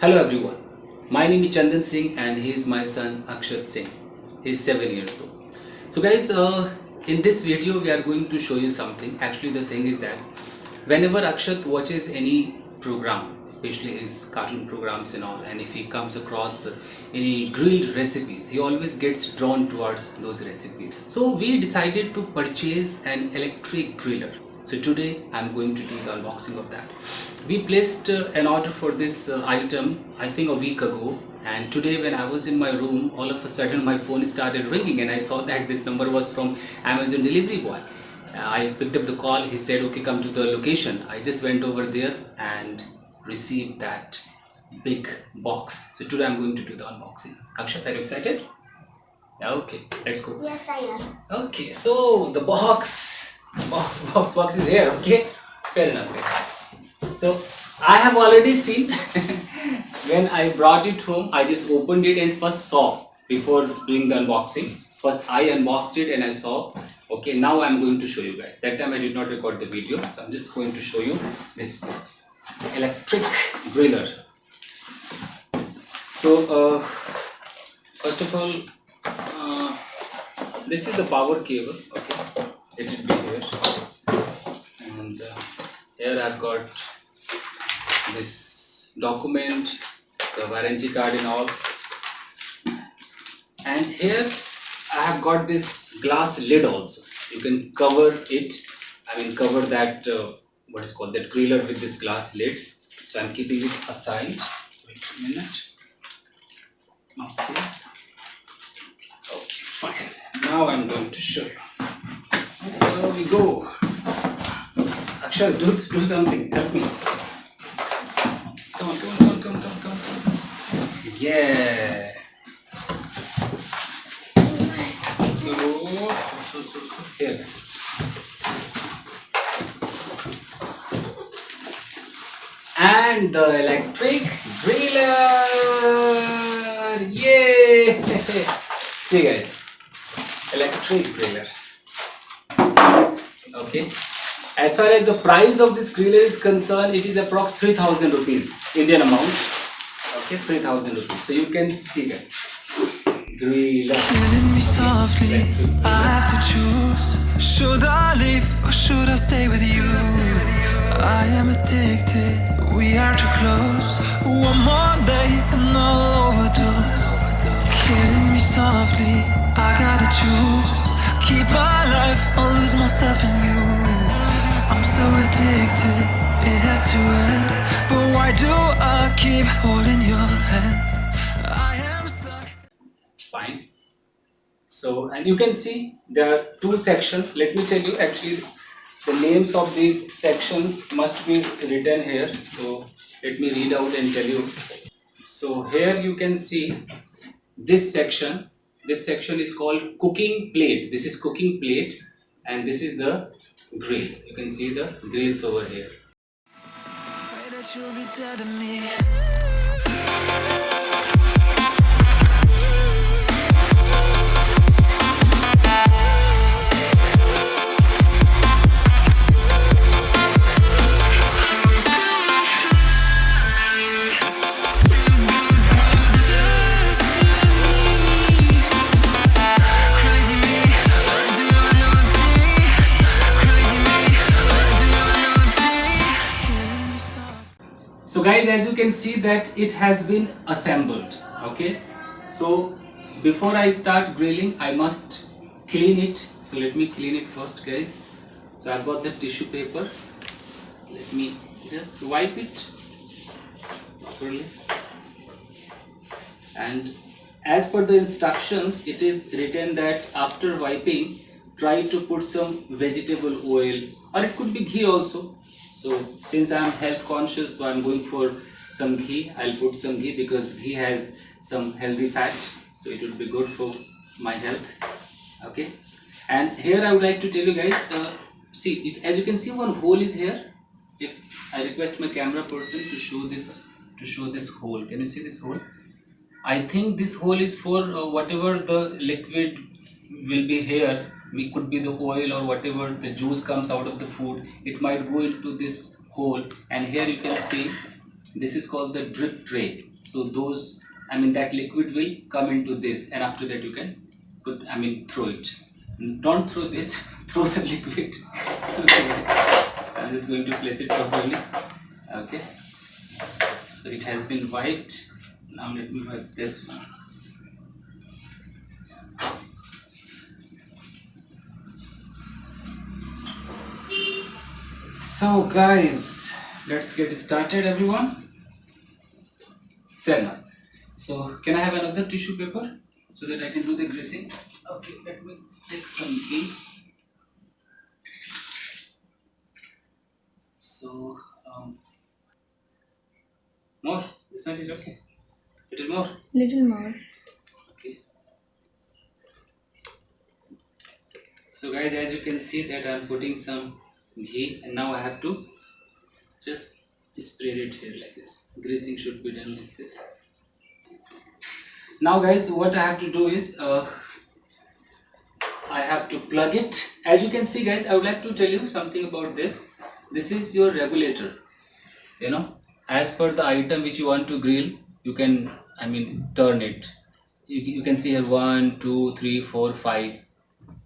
Hello everyone, my name is Chandan Singh and he is my son Akshat Singh. He is 7 years old. So guys, in this video we are going to show you something. Actually the thing is that whenever Akshat watches any program, especially his cartoon programs and all, and if he comes across any grilled recipes, he always gets drawn towards those recipes. So we decided to purchase an electric griller. So today I'm going to do the unboxing of that. We placed an order for this item I think a week ago, and today when I was in my room, all of a sudden my phone started ringing and I saw that this number was from Amazon delivery boy. I picked up the call. He said okay, come to the location. I just went over there and received that big box. So today I'm going to do the unboxing. Akshat, are you excited? Yeah, okay, let's go. Yes, I am. Okay, so the box is here. Okay, fair enough. So I have already seen when I brought it home. I just opened it and first saw before doing the unboxing. First I unboxed it and I saw. Okay, now I'm going to show you guys. That time I did not record the video, so I'm just going to show you this electric griller. So first of all, this is the power cable. Okay, it will be here, and here I've got this document, the warranty card and all, and here I have got this glass lid also. You can cover it, cover that what is called that griller with this glass lid. So I'm keeping it aside. Wait a minute. Okay, fine. Now I'm going to show you. There we go. Akshay, do something. Help me. Come on. Yeah. So here. And the electric griller. Yay! See guys, electric griller. Okay. As far as the price of this griller is concerned, it is approx 3,000 rupees Indian amount. Okay, 3,000 rupees. So you can see guys. Griller. Killing me softly, I have to choose. Should I leave or should I stay with you? I am addicted, we are too close. One more day and I'll overdose. Killing me softly, I gotta choose. Keep my life or lose myself in you. I'm so addicted, it has to end. But why do I keep holding your hand? I am stuck. Fine. So, and you can see there are two sections. Let me tell you, actually the names of these sections must be written here. So let me read out and tell you. So here you can see this section. This section is called cooking plate. This is cooking plate, and this is the grill. You can see the grills over here. Pray that you'll be dead to me. So guys, as you can see that it has been assembled. Okay, so before I start grilling I must clean it. So let me clean it first guys. So I've got the tissue paper. So let me just wipe it properly, and as per the instructions it is written that after wiping try to put some vegetable oil, or it could be ghee also. So since I am health conscious, so I am going for some ghee. I'll put some ghee because ghee has some healthy fat, so it would be good for my health. Okay, and here I would like to tell you guys, see, as you can see, one hole is here. If I request my camera person to show this hole, can you see this hole? I think this hole is for whatever the liquid will be here. It could be the oil or whatever the juice comes out of the food. It might go into this hole, and here you can see this is called the drip tray. So those, I mean, that liquid will come into this, and after that you can put, I mean, throw it. Don't throw this, throw the liquid. So I'm just going to place it properly. Okay, so it has been wiped. Now let me wipe this one. So guys, let's get started, everyone. Fair enough. So can I have another tissue paper so that I can do the greasing? Okay, let me take some ghee. So more. This one is okay. Little more. Little more. Okay. So guys, as you can see that I'm putting some ghee, and now I have to just spread it here like this. Greasing should be done like this. Now guys, what I have to do is I have to plug it. As you can see guys, I would like to tell you something about this. This is your regulator. You know, as per the item which you want to grill, you can, I mean, turn it. You can see here 1, 2, 3, 4, 5.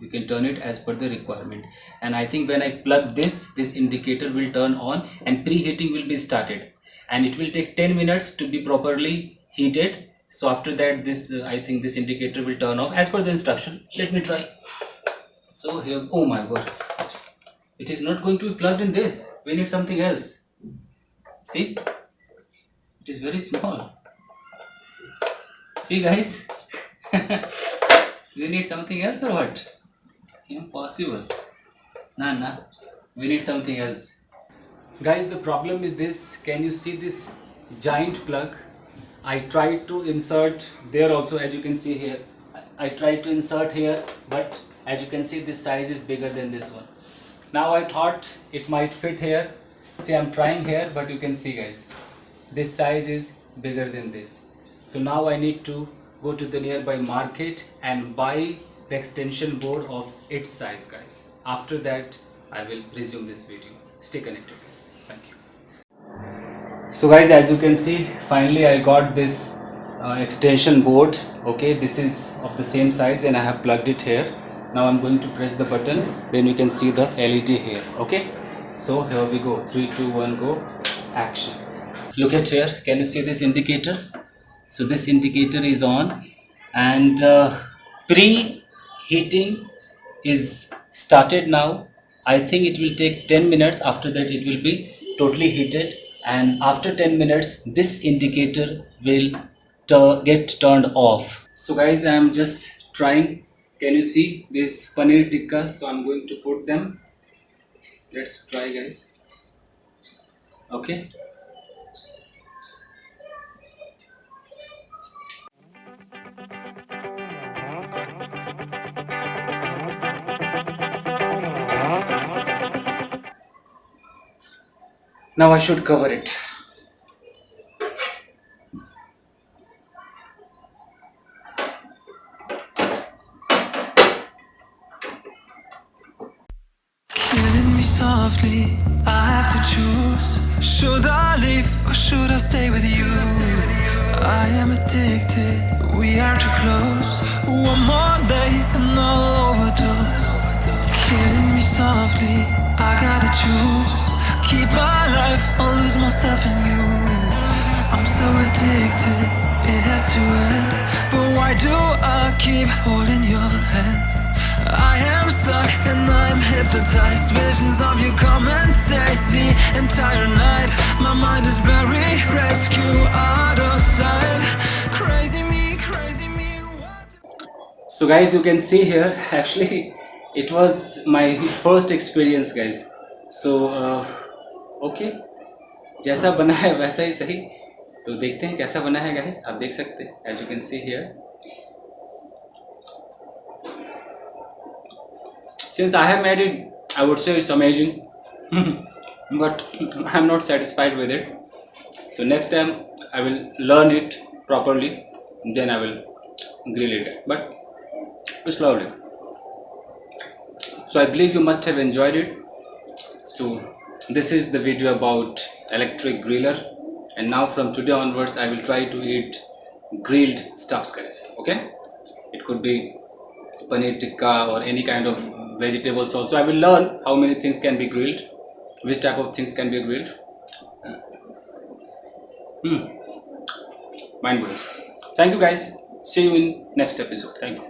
You can turn it as per the requirement. And I think when I plug this indicator will turn on and preheating will be started. And it will take 10 minutes to be properly heated. So after that, this I think this indicator will turn off as per the instruction. Let me try. So here, oh my god, it is not going to be plugged in this. We need something else. See, it is very small. See guys, we need something else or what? Impossible. Nah, we need something else. Guys, the problem is this. Can you see this giant plug? I tried to insert there also, as you can see here. I tried to insert here, but as you can see, this size is bigger than this one. Now I thought it might fit here. See, I'm trying here, but you can see guys, this size is bigger than this. So now I need to go to the nearby market and buy the extension board of its size guys. After that, I will resume this video. Stay connected guys. Thank you. So guys, as you can see, finally I got this extension board. Okay, this is of the same size and I have plugged it here. Now I'm going to press the button, then you can see the LED here. Okay, so here we go. 3, 2, 1, go. Action. Look at here. Can you see this indicator? So this indicator is on, and preheating is started now. I think it will take 10 minutes. After that, it will be totally heated, and after 10 minutes, this indicator will get turned off. So guys, I am just trying. Can you see this paneer tikka? So I'm going to put them. Let's try guys. Okay. Now I should cover it. Killing me softly, I have to choose. Should I leave or should I stay with you? I am addicted, we are too close. One more day and I'll overdose. Killing me softly, I gotta choose. Keep my life or lose myself in you. I'm so addicted, it has to end. But why do I keep holding your hand? I am stuck and I'm hypnotized. Visions of you come and stay the entire night. My mind is buried, rescue out of sight. Crazy me, what? So guys, you can see here, actually it was my first experience guys. So okay, जैसा बना है वैसा ही सही. तो देखते हैं कैसा बना है guys. आप देख सकते हैं, as you can see here. Since I have made it, I would say it's amazing. But I'm not satisfied with it. So next time I will learn it properly, then I will grill it. But it's lovely. So I believe you must have enjoyed it. So this is the video about electric griller, and now from today onwards I will try to eat grilled stuffs, guys. Okay, it could be paneer tikka or any kind of vegetables also. I will learn how many things can be grilled, which type of things can be grilled. Mind blowing. Thank you, guys. See you in next episode. Thank you.